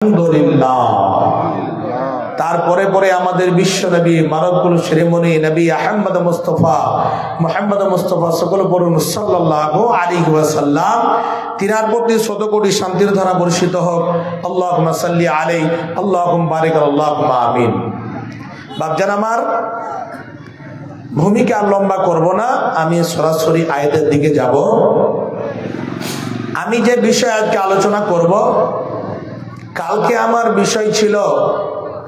আলহামদুলিল্লাহ। তারপরে পরে আমাদের বিশ্ব নবী মারকুল শিরোমণি নবী মুহাম্মদ মুস্তাফা সকল পড়ুন সাল্লাল্লাহু আলাইহি ওয়াসাল্লাম। তিনার প্রতি শত কোটি শান্তির ধারা বর্ষিত হোক। আল্লাহুম্মা সাল্লি আলাইহি আল্লাহুম্মা বারিক আল্লাহুম্মা আমিন। বাপজান আমার, ভূমিকা আর লম্বা করব না, আমি সরাসরি আয়াতের দিকে যাব। আমি যে বিষয় আজকে আলোচনা করব, কালকে আমার বিষয় ছিল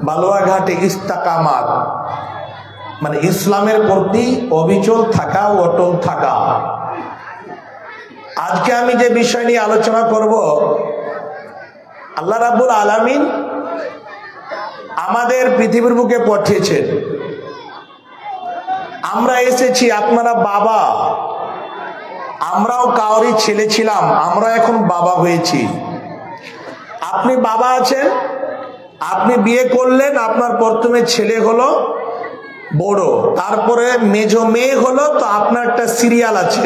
বালুয়াঘাটে ইস্তেকামাত, মানে ইসলামের প্রতি অবিচল থাকা, অটল থাকা। আজকে আমি যে বিষয় নিয়ে আলোচনা করব, আল্লাহ রাব্বুল আলামিন আমাদের পৃথিবীর বুকে পাঠিয়েছেন। আমরা এসেছি, আপনারা বাবা, আমরাও কাউরি ছেলে ছিলাম, আমরা এখন বাবা হয়েছি। আপনি বাবা আছেন, আপনি বিয়ে করলেন, আপনার প্রথমে ছেলে হলো বড়, তারপরে মেজো মেয়ে হলো, তো আপনার একটা সিরিয়াল আছে,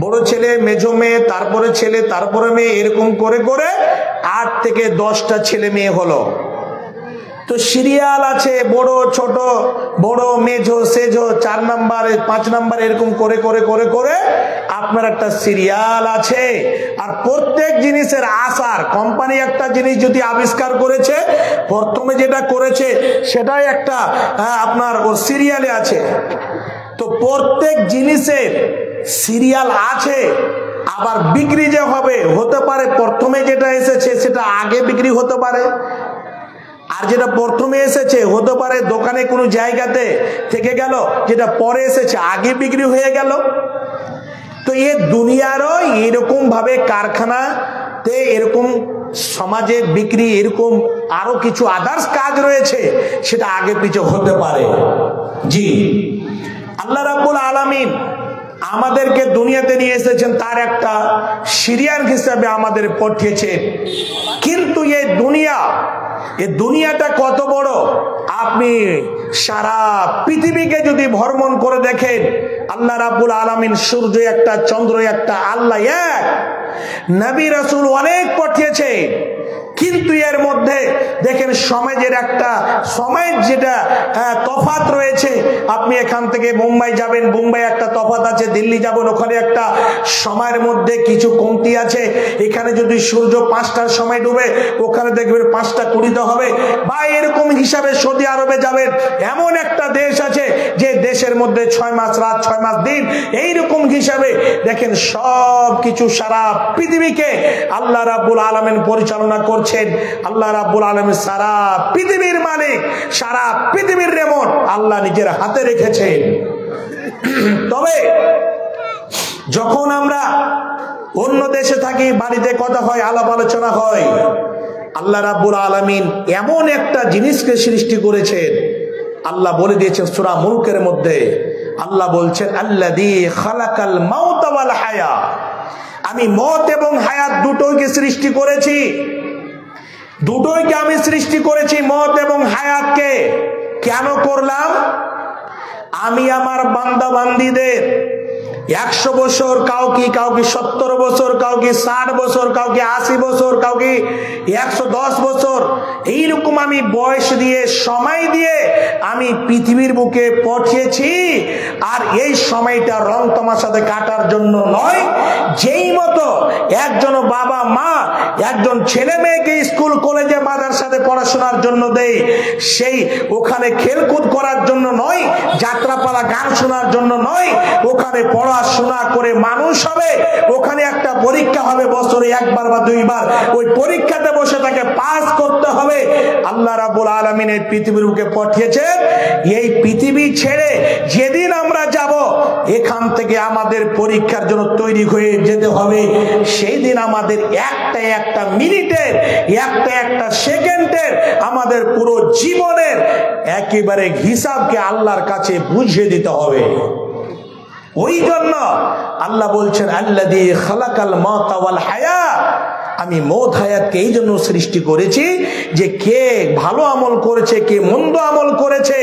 বড় ছেলে, মেজো মেয়ে, তারপরে ছেলে, তারপরে মেয়ে, এরকম করে করে 8 থেকে 10টা ছেলে মেয়ে হলো। তো সিরিয়াল আছে, বড় ছোট, বড় মেজো সেজো, 4 নাম্বার 5 নাম্বার, এরকম করে করে করে করে আপনার একটা সিরিয়াল আছে। আর প্রত্যেক জিনিসের আসার, কোম্পানি একটা জিনিস যদি আবিষ্কার করেছে, প্রথমে যেটা করেছে সেটাই একটা আপনার ও সিরিয়ালে আছে। তো প্রত্যেক জিনিসের সিরিয়াল আছে। আবার বিক্রি যে হবে, হতে পারে প্রথমে যেটা এসেছে সেটা আগে বিক্রি হতে পারে, আর যেটা প্রথমে এসেছে হতে পারে দোকানে কোনো জায়গাতে থেকে গেল, যেটা পরে এসেছে আগে বিক্রি হয়ে গেল। তো এ দুনিয়ারও এরকম ভাবে কারখানাতে এরকম সমাজে বিক্রি, এরকম আরো কিছু আদার্স কাজ রয়েছে, সেটা আগে পিছে হতে পারে। জি, আল্লাহ রাব্বুল আলামিন আমাদেরকে দুনিয়াতে নিয়ে এসেছেন, তার একটা সিরিয়াল হিসাবে আমাদের পাঠিয়েছেন। কিন্তু এই দুনিয়াটা কত বড়, আপনি সারা পৃথিবীকে যদি ভ্রমণ করে দেখেন, আল্লাহ রাব্বুল আলামিন সূর্য একটা, চন্দ্র একটা, আল্লাহ এক, নবী রাসূল অনেক পাঠিয়েছে। কিন্তু এর মধ্যে দেখেন সমাজের একটা সময়ের যেটা তফাৎ রয়েছে। আপনি এখান থেকে মুম্বাই যাবেন, মুম্বাই একটা তফাৎ আছে, দিল্লি যাবেন, ওখানে একটা সময়ের মধ্যে কিছু কমতি আছে। এখানে যদি সূর্য 5টার সময় ডুবে, ওখানে দেখবেন 5টা 20 হবে, বা এরকম হিসাবে সৌদি আরবে যাবেন, এমন একটা দেশ আছে যে দেশের মধ্যে 6 মাস রাত 6 মাস দিন, এইরকম হিসাবে দেখেন সব কিছু সারা পৃথিবীকে আল্লাহ রাব্বুল আলামিন পরিচালনা করছেন। আল্লাহ রাব্বুল আলামিন সারা পৃথিবীর মালিক, সারা পৃথিবীর রিমোট আল্লাহ নিজের হাতে রেখেছেন। তবে যখন আমরা অন্য দেশে থাকি, বাড়িতে কথা হয়, আলাপ আলোচনা হয়, আল্লাহ রাব্বুল আলামিন এমন একটা জিনিসকে সৃষ্টি করেছেন। আল্লাহ বলে দিয়েছেন সূরা মুলকের মধ্যে, আল্লাহ বলছেন আল্লাযী খালাকাল মাউতা ওয়াল হায়া, আমি মত এবং হায়াত দুটোকে সৃষ্টি করেছি। দুটোইকে আমি সৃষ্টি করেছি, মত এবং হায়াতকে। কেন করলাম? আমি আমার বান্দা বান্দীদের 100 বছর, কাউকে 70 বছর, কাউকে 60 বছর, কাউকে 80 বছর, কাউকে 110 বছর, এইরকম আমি বয়স দিয়ে, সময় দিয়ে আমি পৃথিবীর বুকে পাঠিয়েছি। আর এই সময়টা রং তামাশাতে কাটার জন্য নয়। যেই মতো একজন বাবা মা একজন ছেলে মেয়েকে স্কুল কলেজে মাদ্রাসাতে পড়াশোনার জন্য দেয়, সেই ওখানে খেলকুদ করার জন্য নয়, যাত্রাপালা গান শোনার জন্য নয়, ওখানে পড়াশোনা করে মানুষ হবে। ওখানে একটা পরীক্ষা হবে বছরে 1বার বা 2বার, ওই পরীক্ষাতে বসে তাকে পাস করতে হবে। আল্লাহ রাব্বুল আলামিন এই পৃথিবীর বুকে পাঠিয়েছেন। এই পৃথিবী ছেড়ে যেদিন আমরা যাব, এখান থেকে আমাদের পরীক্ষার জন্য তৈরি হয়ে যেতে হবে। সেই দিন আমাদের একটা মিনিটের, একটা সেকেন্ডের, আমাদের পুরো জীবনের একেবারে হিসাবকে আল্লাহর কাছে বুঝিয়ে দিতে হবে। ওই জন্য আল্লাহ বলছেন আল্লাযী খালাকাল মাউতা ওয়াল হায়া, আমি মওত হায়াতকে এই জন্য সৃষ্টি করেছি যে কে ভালো আমল করেছে, কে মন্দ আমল করেছে,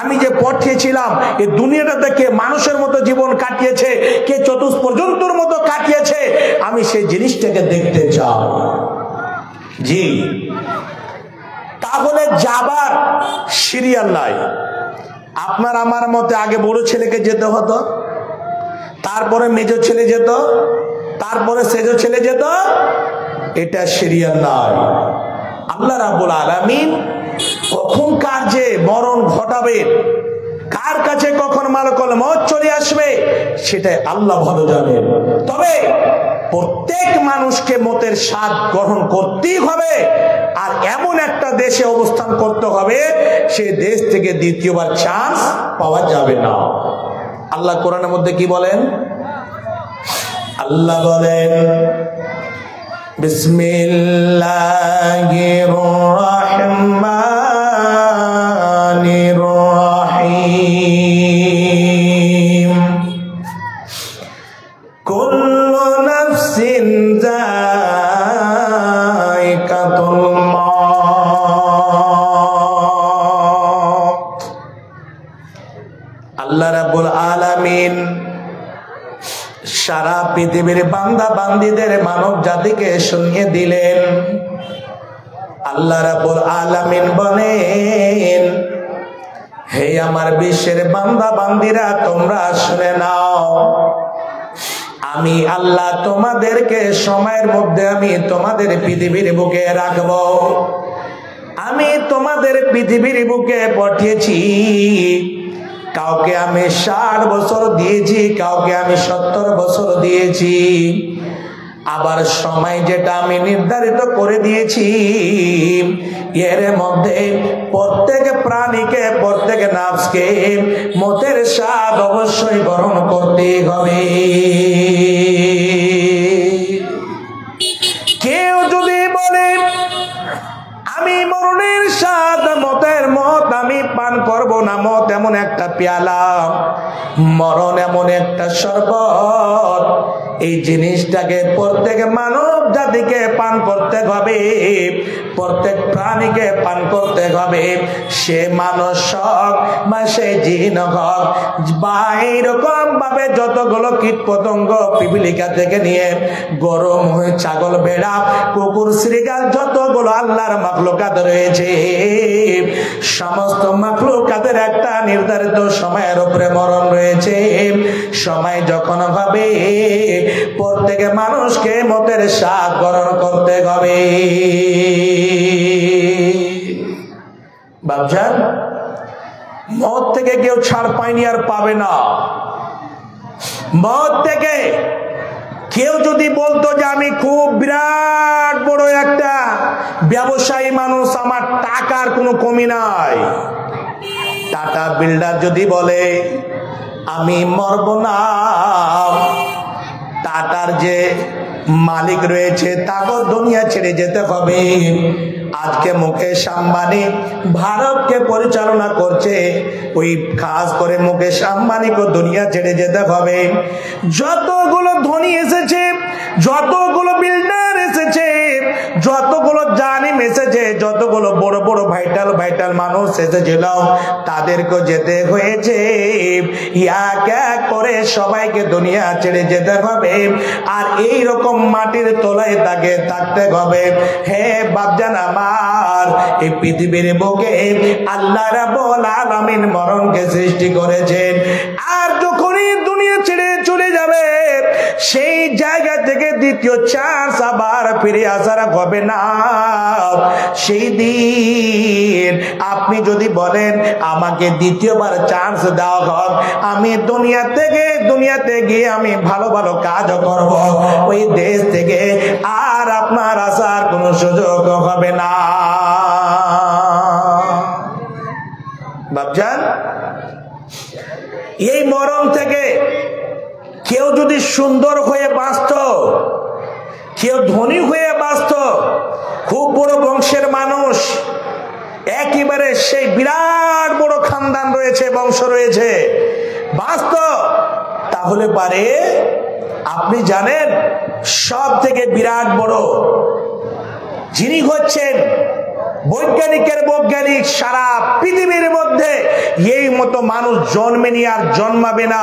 আমি যে পাঠিয়েছিলাম এই দুনিয়াটাতে কে মানুষের মতো জীবন কাটিয়েছে, কে চতুষ্পর্যন্তর মতো কাটিয়েছে, আমি সেই জিনিসটাকে দেখতে চাই। জি, তাহলে যাবার সিরিয়াল নাই। আপনার আমার মতে আগে বড় ছেলেকে যেতে হতো, তারপরে মেজ ছেলে যেত, তারপরে সেজ ছেলে যেত, এটা সিরিয়াল নাই। আল্লাহ রাব্বুল আলামিন কখন কার যে মরণ ঘটাবে, কার কাছে কখন মালাকুল মউত চলে আসবে, সেটাই আল্লাহ ভালো জানেন। তবে প্রত্যেক মানুষকে মতের স্বাদ গ্রহণ করতেই হবে, আর এমন একটা দেশে অবস্থান করতে হবে সে দেশ থেকে দ্বিতীয়বার চান্স পাওয়া যাবে না। আল্লাহ কোরআনের মধ্যে কি বলেন? আল্লাহ বলেন বিসমিল্লাহির রাহমানির রাহিম কুল্লু নাফসিন যায়িকাতুল মাউত। আল্লাহ রাব্বুল আলামিন সারা পৃথিবীর বান্দা বান্দীদের মানব জাতিকে শুনিয়ে দিলেন। আল্লাহ রাব্বুল আলামিন বলেন, হে আমার বিশ্বের বান্দা বান্দীরা, তোমরা শুনে নাও, আমি আল্লাহ তোমাদেরকে সময়ের মধ্যে আমি তোমাদের পৃথিবীর বুকে রাখব। আমি তোমাদের পৃথিবীর বুকে পাঠিয়েছি, কাউকে আমি 60 বছর দিয়েছি, কাউকে আমি 70 বছর দিয়েছি। আবার সময় যেটা আমি নির্ধারিত করে দিয়েছি, এর মধ্যে প্রত্যেক প্রাণীকে, প্রত্যেক নাফসকে মতের স্বাদ অবশ্যই গ্রহণ করতে হবে। কেউ যদি বলে আমি মরণের স্বাদ, মতের মত আমি পান করব না, মত এমন একটা পেয়ালা, মরণ এমন একটা শরবত, এই জিনিসটাকে প্রত্যেক মানব জাতিকে পান করতে হবে, প্রত্যেক প্রাণীকে পান করতে হবে। সে মানুষ হোক বা সে জিন হোক বা এইরকম ভাবে যতগুলো কীট পতঙ্গ পিপিলিকা থেকে নিয়ে গরু, মহিষ, ছাগল, ভেড়া, কুকুর, শ্রীগাল, যতগুলো আল্লাহর মাখলুকাত রয়েছে, সমস্ত মাখলুকাতের একটা নির্ধারিত সময়ের উপরে মরণ রয়েছে। সময় যখন হবে প্রত্যেক মানুষকে মতের স্বাদ গ্রহণ করতে হবে। বাপজান, মত থেকে কেউ ছাড় পায়নি আর পাবে না। মত থেকে কেউ যদি বলতো যে আমি খুব বিরাট বড় একটা ব্যবসায়ী মানুষ, আমার টাকার কোনো কমি নাই, টাটা বিল্ডার যদি বলে আমি মরব না, টাটার যে মালিক রয়েছে তাকে দুনিয়া ছেড়ে যেতে হবে। আজকে মুকেশ আম্বানি ভারতকে পরিচালনা করছে, ওই খাস করে মুকেশ আম্বানিকে দুনিয়া ছেড়ে যেতে হবে। যতগুলো ধনী এসেছে, যতগুলো বিল্ডার এসেছে, যতগুলো জালিম এসেছে, যতগুলো বড় বড় ভাইটাল ভাইটাল মানুষ এসেছিল, তাদেরকে যেতে হয়েছে। এক এক করে সবাইকে দুনিয়া ছেড়ে যেতে হবে, আর এই রকম মাটির তলায় তাকে থাকতে হবে। হে বাপজান আমার, এই পৃথিবীর বুকে আল্লাহ রাব্বুল আলামিন মরণকে সৃষ্টি করেছেন, আর যখনই দুনিয়া ছেড়ে চলে যাবে সেই জায়গা থেকে দ্বিতীয় চান্স আবার ফিরে আসার হবে না। সেই দিন আপনি যদি বলেন আমাকে দ্বিতীয়বার চান্স দেওয়া হোক, আমি দুনিয়াতে গিয়ে আমি ভালো ভালো কাজ করব, ওই দেশ থেকে আর আপনার আসার কোনো সুযোগ হবে না। বাপজান, এই মরণ থেকে কেউ যদি সুন্দর হয়ে বাঁচত, কেউ ধনী হয়ে বাঁচত, খুব বড় বংশের মানুষ, একেবারে সেই বিরাট বড় খানদান রয়েছে, বংশ রয়েছে, বাঁচত, তাহলে পারে আপনি জানেন সব থেকে বিরাট বড় যিনি হচ্ছেন বৈজ্ঞানিকের বৈজ্ঞানিক সারা পৃথিবীর মধ্যে এই মতো মানুষ জন্মেনি আর জন্মাবে না।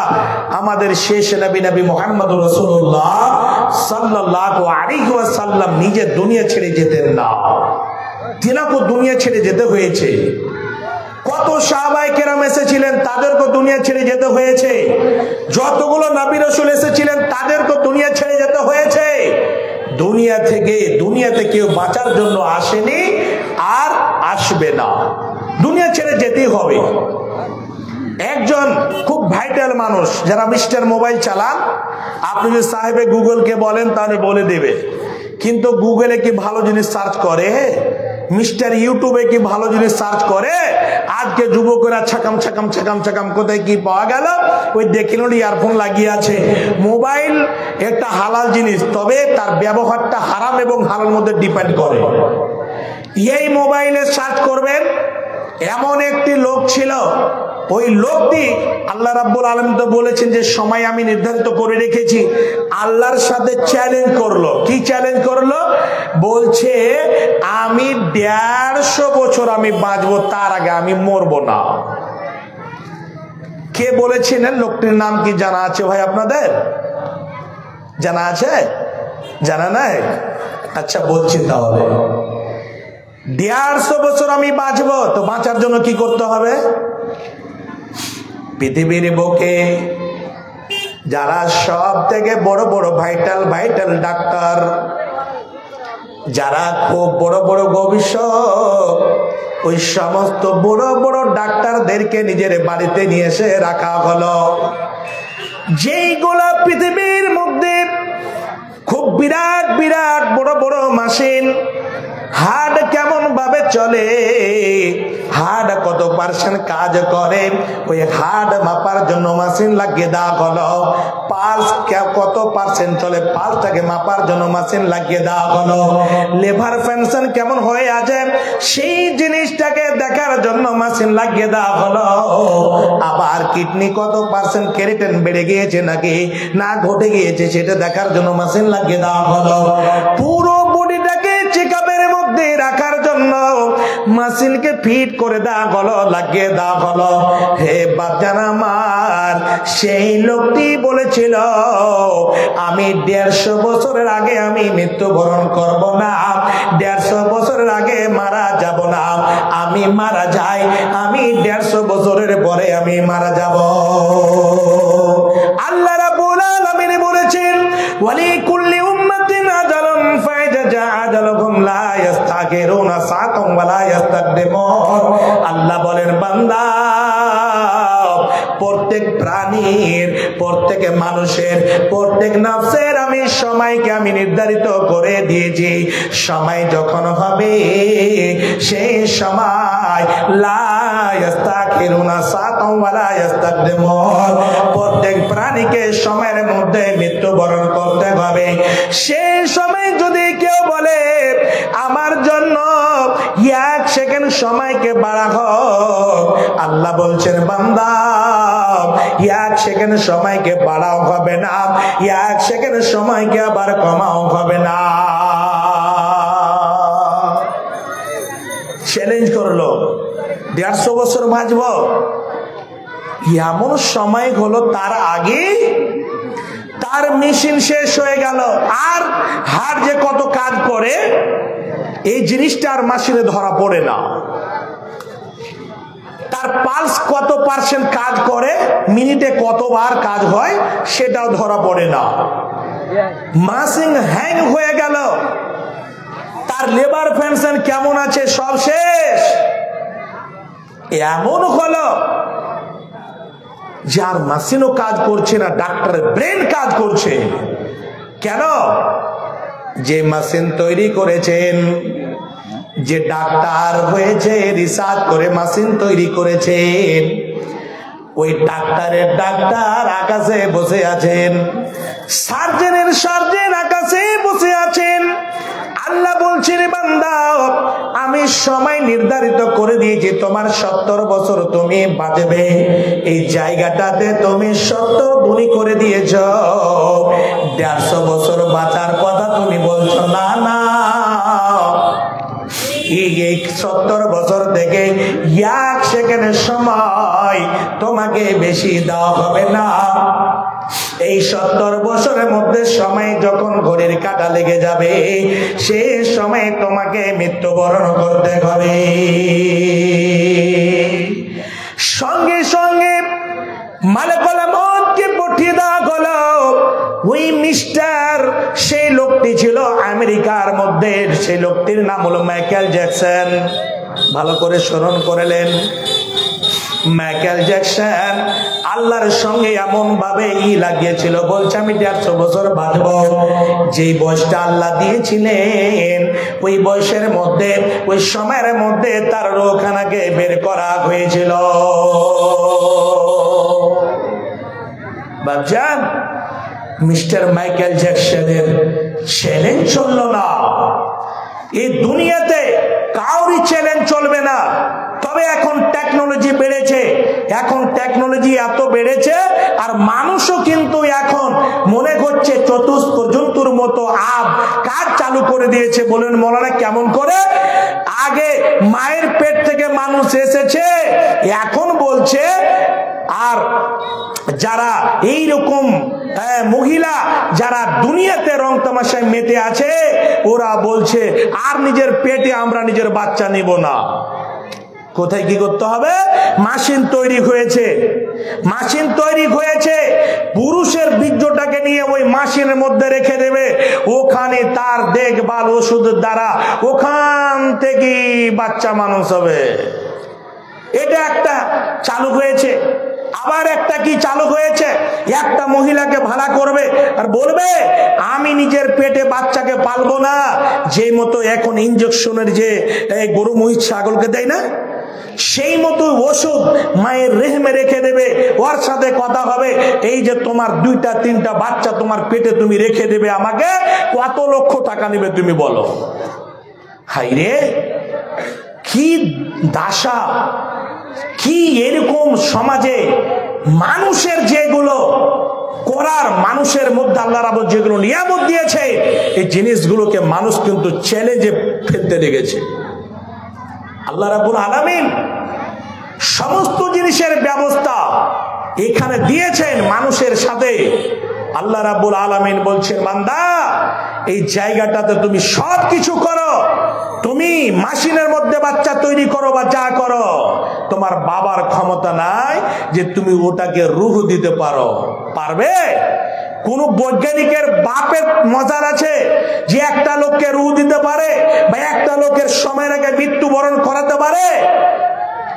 আমাদের শেষ নবী নবী মুহাম্মদুর রাসূলুল্লাহ সাল্লাল্লাহু আলাইহি ওয়াসাল্লাম নিজে দুনিয়া ছেড়ে যেতেন না, তিনাকে দুনিয়া ছেড়ে যেতে হয়েছে। কত সাহাবায়ে কেরাম এসেছিলেন, তাদেরকে দুনিয়া ছেড়ে যেতে হয়েছে। যতগুলো নবী রাসূল এসেছিলেন, তাদেরকে দুনিয়া ছেড়ে যেতে হয়েছে। দুনিয়াতে কেউ বাঁচার জন্য আসেনি আর আসবে না, দুনিয়া ছেড়ে যেতেই হবে। একজন খুব ভাইটাল মানুষ, যারা মিস্টার মোবাইল চালান, আপনি যদি সাহেবে গুগলকে বলেন তাহলে বলে দেবে, কিন্তু গুগলে কি ভালো জিনিস সার্চ করে? মিস্টার ইউটিউবে কি ভালো জিনিস সার্চ করে? আজকে যুবকেরা ছাকাম ছাকাম ছাকাম ছাকাম কোথায় কি পাওয়া গেল, ওই দেখিল ইয়ারফোন লাগিয়ে আছে। মোবাইল একটা হালাল জিনিস, তবে তার ব্যবহারটা হারাম এবং হালাল মধ্যে ডিপেন্ড করে। এই মোবাইলে সার্চ করবেন, এমন একটি লোক ছিল, ওই লোকটি আল্লাহ রাব্বুল আলামিন তো বলেছেন যে সময় আমি নির্ধারিত করে রেখেছি, আল্লাহর সাথে চ্যালেঞ্জ করলো। কি চ্যালেঞ্জ করলো? বলছে আমি 150 বছর আমি বাঁচবো, তার আগে আমি মরবো না। কে বলেছিলেন? লোকটির নাম কি জানা আছে ভাই আপনাদের? জানা আছে? জানা নাই? আচ্ছা বলছি তাহলে, 150 বছর আমি বাঁচবো, তো বাঁচার জন্য কি করতে হবে? পৃথিবীর বুকে যারা সব থেকে বড় বড় ভাইটাল ডাক্তার, যারা খুব বড় বড় গবেষক, ওই সমস্ত বড় বড় ডাক্তারদেরকে নিজের বাড়িতে নিয়ে এসে রাখা হলো। যেইগুলো পৃথিবীর মধ্যে খুব বিরাট বিরাট বড় বড় মেশিন, হার্ট কেমন ভাবে চলে, হার্ট কত পার্সেন্ট কাজ করে, ওই হার্ট মাপার জন্য মেশিন লাগিয়ে দেওয়া হলো। পালস কত পার্সেন্ট চলে, পালসটাকে মাপার জন্য মেশিন লাগিয়ে দেওয়া হলো। লিভার ফাংশন কেমন হয়ে আছে, সেই জিনিসটাকে দেখার জন্য মেশিন লাগিয়ে দেওয়া হলো। আবার কিডনি কত পার্সেন্ট ক্যারিটেন বেড়ে গিয়েছে নাকি না ঘটে গিয়েছে, সেটা দেখার জন্য মেশিন লাগিয়ে দেওয়া হলো। পুরো বডিটাকে চেকআপের মধ্যে রাখার জন্য মেশিনকে ফিট করে দেওয়া হলো, লাগিয়ে দেওয়া হলো। হে বাচ্চারা আমার, সেই লোকটি বলেছিল আমি 150 বছরের আগে আমি মৃত্যুবরণ করব না, 150 বছরের আগে মারা যাব না। আমি মারা যাই, আমি 150 বছরের পরে আমি মারা যাব। আল্লাহ রাব্বুল আলামিন বলেছেন ওয়ালি কুল্লি উম্মাতিন আজালুন ফাইজা জা আজালুহুম লা ইস্তাগিরুনা সাআতান ওয়া লা ইস্তাকদিমুন। আল্লাহ বলেন বান্দা, প্রত্যেক প্রাণীর, প্রত্যেক মানুষের, প্রত্যেক নফসের আমি সময়কে আমি নির্ধারিত করে দিয়েছি। সময় যখন হবে সেই সময় লা ইস্তাগিরুনা সাআতান ওয়া লা ইস্তাকদিমুন, প্রত্যেক প্রাণীকে সময়ের মধ্যে মৃত্যুবরণ করতে হবে। সেই সময় যদি কেউ বলে আমার জন্য 1 সেকেন্ড সময়কে বাড়া হোক, আল্লাহ বলছেন বান্দা 1 সেকেন্ড সময়কে বাড়াও হবে না, 1 সেকেন্ড সময়কে আবার কমাও হবে না। চ্যালেঞ্জ করলো 150 বছর বাঁচব, এমন সময় হলো তার আগে তার মেশিন শেষ হয়ে গেল। আর হার্ট যে কত কাজ করে এই জিনিসটা আর মেশিনে ধরা পড়ে না। তার পালস কত পার্সেন্ট কাজ করে, মিনিটে কতবার কাজ হয় সেটাও ধরা পড়ে না। মেশিন হ্যাং হয়ে গেল, তার লিভার ফাংশন কেমন আছে সব শেষ। এমন হলো যার মেশিনও কাজ করছে না, ডাক্তারের ব্রেন কাজ করছে। কেন? যে মেশিন তৈরি করেছেন, যে ডাক্তার হয়েছে, রিসার্চ করে মেশিন তৈরি করেছেন, ওই ডাক্তারের ডাক্তার আকাশে বসে আছেন, সার্জেনের সার্জেন আকাশে বসে আছেন। আল্লাহ বলছেন বান্দা আমি সময় নির্ধারিত করে দিয়েছি, তোমার 70 বছর তুমি বাঁচবে। এই জায়গাটাতে তুমি 70 গুণী করে দিয়েছ, 150 বছর বাঁচার কথা তুমি বলছো না। না, এই 70 বছর থেকে 1 সেকেন্ডের সময় তোমাকে বেশি দেওয়া হবে না। এই 70 বছরের মধ্যে সময় যখন ঘড়ির কাঁটা লেগে যাবে, সেই সময় তোমাকে মৃত্যুবরণ করতে হবে। সঙ্গে সঙ্গে মালাকুল মউতকে পাঠিয়ে দেওয়া হলো। ওই মিস্টার, সেই লোকটি ছিল আমেরিকার মধ্যে, সেই লোকটির নাম হলো মাইকেল জ্যাকসন। ভালো করে স্মরণ করলেন, মাইকেল জ্যাকসন আল্লাহর সঙ্গে এমন ভাবে লাগিয়েছিল, বলছে আমি 150 বছর বাঁচব। যেই বয়সটা আল্লাহ দিয়েছিলেন, ওই বয়সের মধ্যে, ওই সময়ের মধ্যে তার রোগখানাকে বের করা হয়েছিল। বাপজান, মিস্টার মাইকেল জ্যাকসনের চ্যালেঞ্জ চলল না। এই দুনিয়াতে কাউরি চ্যালেঞ্জ চলবে না। তবে এখন টেকনোলজি বেড়েছে, এখন টেকনোলজি এত বেড়েছে, আর মানুষও কিন্তু এখন মনে করছে চতুষ্প জন্তুর মতো কাজ চালু করে দিয়েছে। বলেন মৌলানা কেমন করে? আগে মায়ের পেট থেকে মানুষ এসেছে, এখন বলছে আর যারা এইরকম মহিলা যারা দুনিয়াতে রং তামাশায় মেতে আছে, ওরা বলছে আর নিজের পেটে আমরা নিজের বাচ্চা নিব না। কোথায় কি করতে হবে? মেশিন তৈরি হয়েছে, মেশিন তৈরি হয়েছে, পুরুষের বীর্যটাকে নিয়ে ওই মেশিনের মধ্যে রেখে দেবে, ওখানে তার দেখভাল ওষুধের দ্বারা ওখান থেকে বাচ্চা মানুষ হবে। এটা একটা চালু হয়েছে। আবার একটা কি চালু হয়েছে, একটা মহিলাকে ভাড়া করবে আর বলবে আমি নিজের পেটে বাচ্চাকে পালবো না। যে মতো এখন ইনজেকশনের যে গরু মহিষ ছাগলকে দেয় না, সেই মতো ওষুধ মায়ের রেহমে রেখে দেবে, ওর সাথে কথা হবে, এই যে তোমার 2-3টা বাচ্চা তোমার পেটে তুমি রেখে দেবে, আমাকে কত লক্ষ টাকা নেবে তুমি বলো। হাই রে, কি দাসা, কি এরকম সমাজে মানুষের যেগুলো করার, মানুষের মধ্যে আল্লাহ রাব্বুল যেগুলো নিয়ামত দিয়েছে, এই জিনিসগুলোকে মানুষ কিন্তু চ্যালেঞ্জে ফেলতে লেগেছে। আল্লাহ রাব্বুল আলামিন সমস্ত জিনিসের ব্যবস্থা এখানে দিয়েছেন মানুষের সাথে। আল্লাহ রাব্বুল আলামিন বলছেন, বান্দা এই জায়গাটাতে তুমি সব কিছু করো, তুমি মেশিনের মধ্যে বাচ্চা তৈরি করো বা যা করো, তোমার বাবার ক্ষমতা নাই যে তুমি ওটাকে রূহ দিতে পারো। পারবে? কোন বৈজ্ঞানিকের বাপের মজার আছে যে একটা লোককে রূহ দিতে পারে বা একটা লোকের সময়ের আগে মৃত্যুবরণ করাতে পারে?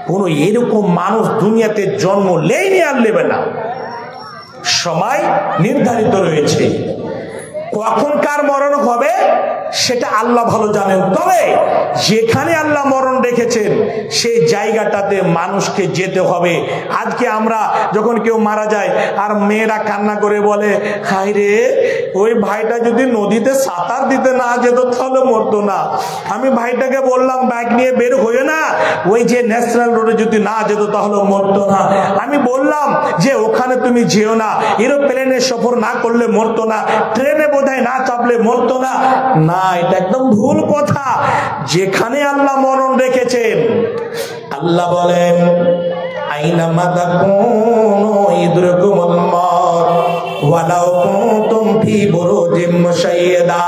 কোন এরকম মানুষ দুনিয়াতে জন্ম লেইনি আর নেবে না। সময় নির্ধারিত রয়েছে, কখন কার মরণ হবে সেটা আল্লাহ ভালো জানেন। তবে যেখানে আল্লাহ মরণ রেখেছেন সেই জায়গাটাতে মানুষকে যেতে হবে। আজকে আমরা যখন কেউ মারা যায় আর মেয়েরা কান্না করে বলে, হায় রে, ওই ভাইটা যদি নদীতে সাঁতার দিতে না যেত তাহলে মরতো না। আমি ভাইটাকে বললাম বাইক নিয়ে বের হয়ে না, ওই যে ন্যাশনাল রোডে যদি না যেত তাহলে মরতো না। আমি বললাম যে ওখানে তুমি যেও না, এরোপ্লেনে সফর না করলে মরতো না, ট্রেনে বোধহয় না চাপলে মরতো না। না, এটা একদম ভুল কথা। যেখানে আল্লাহ মরণ রেখেছেন, আল্লাহ বলেন আইনামা তাকুনু ইদরকুমুল মাউত ওয়ালাউ কুনতুম ফি বুরুজিম মুশাইয়াদা।